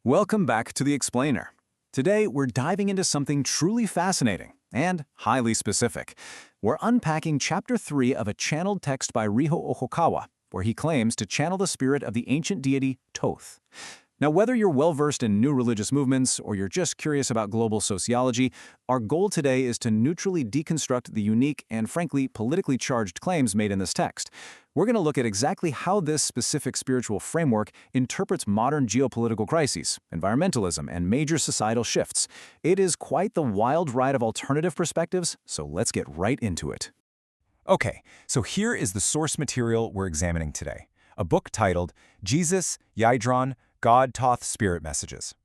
Welcome back to The Explainer. Today, we're diving into something truly fascinating and highly specific. We're unpacking Chapter 3 of a channeled text by Ryuho Okawa, where he claims to channel the spirit of the ancient deity Toth. Now, whether you're well-versed in new religious movements or you're just curious about global sociology, our goal today is to neutrally deconstruct the unique and, frankly, politically charged claims made in this text. We're going to look at exactly how this specific spiritual framework interprets modern geopolitical crises, environmentalism, and major societal shifts. It is quite the wild ride of alternative perspectives, so let's get right into it. Okay, so here is the source material we're examining today, a book titled Jesus, Yaidron, God, Thoth, Spirit Messages.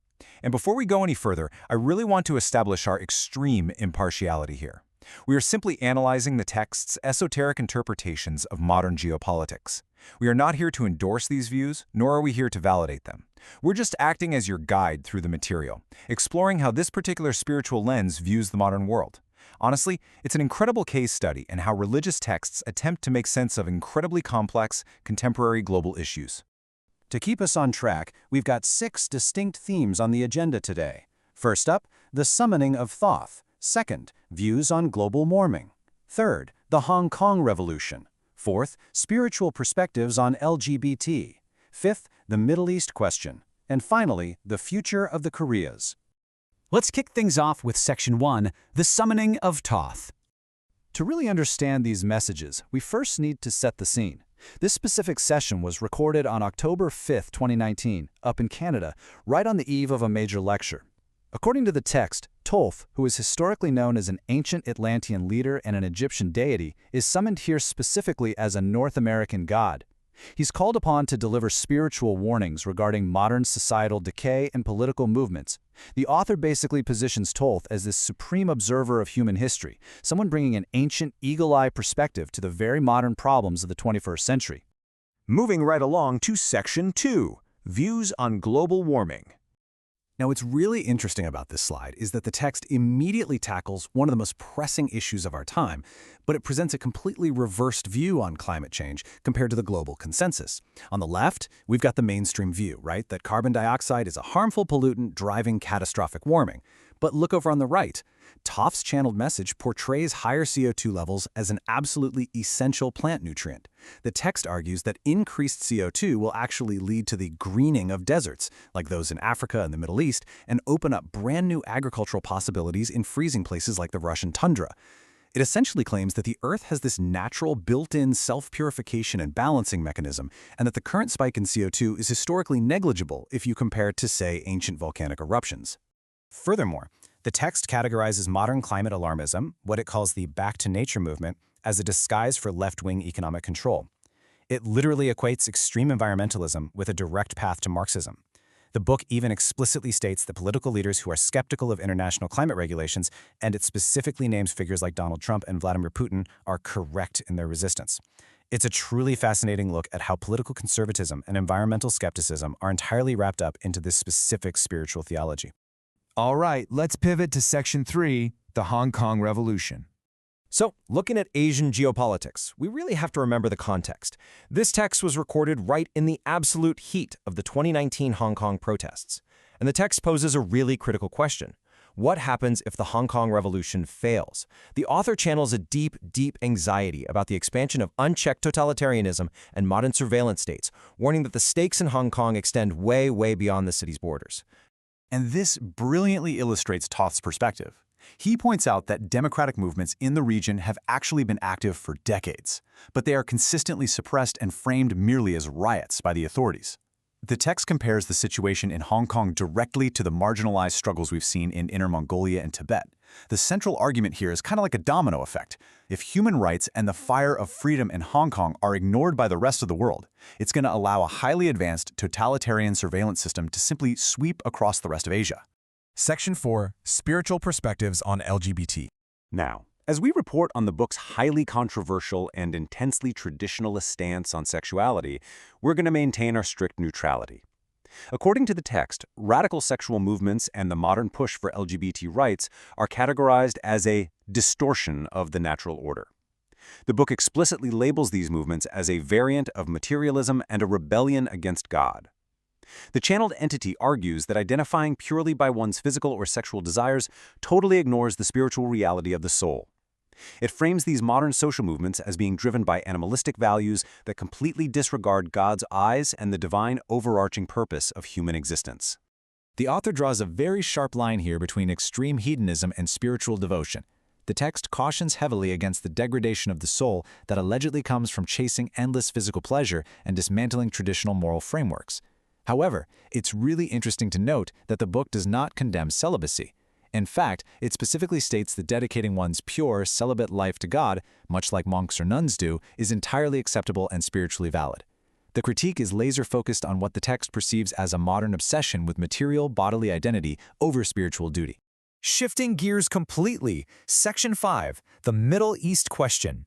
And before we go any further, I really want to establish our extreme impartiality here. We are simply analyzing the text's esoteric interpretations of modern geopolitics. We are not here to endorse these views, nor are we here to validate them. We're just acting as your guide through the material, exploring how this particular spiritual lens views the modern world. Honestly, it's an incredible case study in how religious texts attempt to make sense of incredibly complex, contemporary global issues. To keep us on track, we've got 6 distinct themes on the agenda today. First up, the summoning of Thoth. Second, views on global warming. Third, the Hong Kong Revolution. Fourth, spiritual perspectives on LGBT. Fifth, the Middle East question. And finally, the future of the Koreas. Let's kick things off with Section 1, the summoning of Toth. To really understand these messages, we first need to set the scene. This specific session was recorded on October 5, 2019, up in Canada, right on the eve of a major lecture. According to the text, Toth, who is historically known as an ancient Atlantean leader and an Egyptian deity, is summoned here specifically as a North American god. He's called upon to deliver spiritual warnings regarding modern societal decay and political movements. The author basically positions Toth as this supreme observer of human history, someone bringing an ancient, eagle-eye perspective to the very modern problems of the 21st century. Moving right along to Section 2, Views on Global Warming. Now, what's really interesting about this slide is that the text immediately tackles one of the most pressing issues of our time, but it presents a completely reversed view on climate change compared to the global consensus. On the left, we've got the mainstream view, right, that carbon dioxide is a harmful pollutant driving catastrophic warming. But look over on the right. Toth's channeled message portrays higher CO2 levels as an absolutely essential plant nutrient. The text argues that increased CO2 will actually lead to the greening of deserts, like those in Africa and the Middle East, and open up brand new agricultural possibilities in freezing places like the Russian tundra. It essentially claims that the Earth has this natural built-in self-purification and balancing mechanism, and that the current spike in CO2 is historically negligible if you compare it to, say, ancient volcanic eruptions. Furthermore, the text categorizes modern climate alarmism, what it calls the back to nature movement, as a disguise for left-wing economic control. It literally equates extreme environmentalism with a direct path to Marxism. The book even explicitly states that political leaders who are skeptical of international climate regulations, and it specifically names figures like Donald Trump and Vladimir Putin, are correct in their resistance. It's a truly fascinating look at how political conservatism and environmental skepticism are entirely wrapped up into this specific spiritual theology. All right, let's pivot to Section 3, the Hong Kong Revolution. So, looking at Asian geopolitics, we really have to remember the context. This text was recorded right in the absolute heat of the 2019 Hong Kong protests. And the text poses a really critical question. What happens if the Hong Kong Revolution fails? The author channels a deep, deep anxiety about the expansion of unchecked totalitarianism and modern surveillance states, warning that the stakes in Hong Kong extend way, way beyond the city's borders. And this brilliantly illustrates Toth's perspective. He points out that democratic movements in the region have actually been active for decades, but they are consistently suppressed and framed merely as riots by the authorities. The text compares the situation in Hong Kong directly to the marginalized struggles we've seen in Inner Mongolia and Tibet. The central argument here is kind of like a domino effect. If human rights and the fire of freedom in Hong Kong are ignored by the rest of the world, it's going to allow a highly advanced totalitarian surveillance system to simply sweep across the rest of Asia. Section 4, Spiritual Perspectives on LGBT. Now, as we report on the book's highly controversial and intensely traditionalist stance on sexuality, we're going to maintain our strict neutrality. According to the text, radical sexual movements and the modern push for LGBT rights are categorized as a distortion of the natural order. The book explicitly labels these movements as a variant of materialism and a rebellion against God. The channeled entity argues that identifying purely by one's physical or sexual desires totally ignores the spiritual reality of the soul. It frames these modern social movements as being driven by animalistic values that completely disregard God's eyes and the divine overarching purpose of human existence. The author draws a very sharp line here between extreme hedonism and spiritual devotion. The text cautions heavily against the degradation of the soul that allegedly comes from chasing endless physical pleasure and dismantling traditional moral frameworks. However, it's really interesting to note that the book does not condemn celibacy. In fact, it specifically states that dedicating one's pure, celibate life to God, much like monks or nuns do, is entirely acceptable and spiritually valid. The critique is laser-focused on what the text perceives as a modern obsession with material bodily identity over spiritual duty. Shifting gears completely, Section 5, the Middle East question.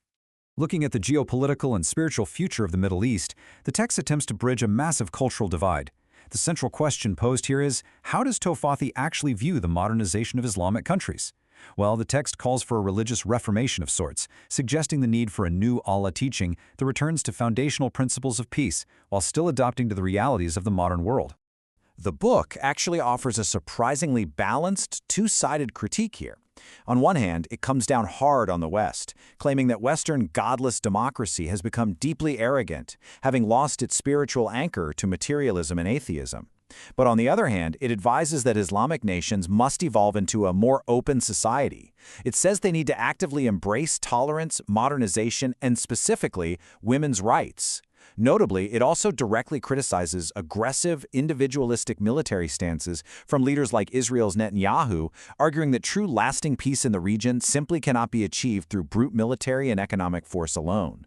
Looking at the geopolitical and spiritual future of the Middle East, the text attempts to bridge a massive cultural divide. The central question posed here is, how does Thoth actually view the modernization of Islamic countries? Well, the text calls for a religious reformation of sorts, suggesting the need for a new Allah teaching that returns to foundational principles of peace, while still adapting to the realities of the modern world. The book actually offers a surprisingly balanced, two-sided critique here. On one hand, it comes down hard on the West, claiming that Western godless democracy has become deeply arrogant, having lost its spiritual anchor to materialism and atheism. But on the other hand, it advises that Islamic nations must evolve into a more open society. It says they need to actively embrace tolerance, modernization, and specifically, women's rights. Notably, it also directly criticizes aggressive, individualistic military stances from leaders like Israel's Netanyahu, arguing that true lasting peace in the region simply cannot be achieved through brute military and economic force alone.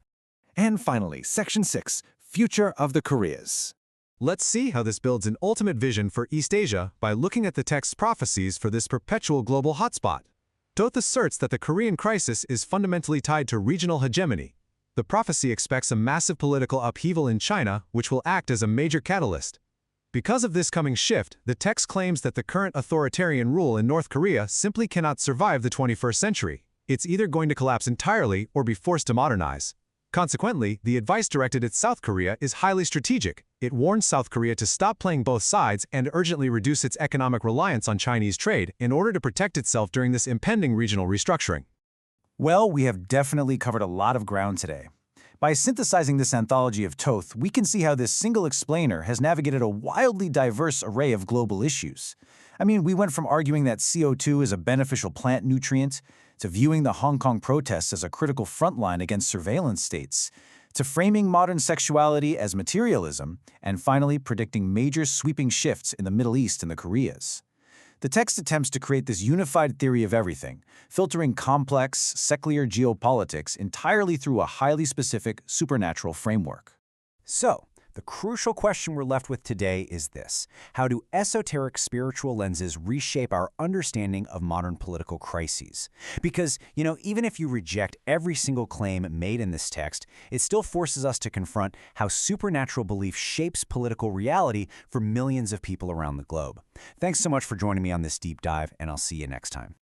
And finally, Section 6, Future of the Koreas. Let's see how this builds an ultimate vision for East Asia by looking at the text's prophecies for this perpetual global hotspot. Toth asserts that the Korean crisis is fundamentally tied to regional hegemony. The prophecy expects a massive political upheaval in China, which will act as a major catalyst. Because of this coming shift, the text claims that the current authoritarian rule in North Korea simply cannot survive the 21st century. It's either going to collapse entirely or be forced to modernize. Consequently, the advice directed at South Korea is highly strategic. It warns South Korea to stop playing both sides and urgently reduce its economic reliance on Chinese trade in order to protect itself during this impending regional restructuring. Well, we have definitely covered a lot of ground today. By synthesizing this anthology of Toth, we can see how this single explainer has navigated a wildly diverse array of global issues. I mean, we went from arguing that CO2 is a beneficial plant nutrient, to viewing the Hong Kong protests as a critical frontline against surveillance states, to framing modern sexuality as materialism, and finally predicting major sweeping shifts in the Middle East and the Koreas. The text attempts to create this unified theory of everything, filtering complex, secular geopolitics entirely through a highly specific supernatural framework. So, the crucial question we're left with today is this: how do esoteric spiritual lenses reshape our understanding of modern political crises? Because, even if you reject every single claim made in this text, it still forces us to confront how supernatural belief shapes political reality for millions of people around the globe. Thanks so much for joining me on this deep dive, and I'll see you next time.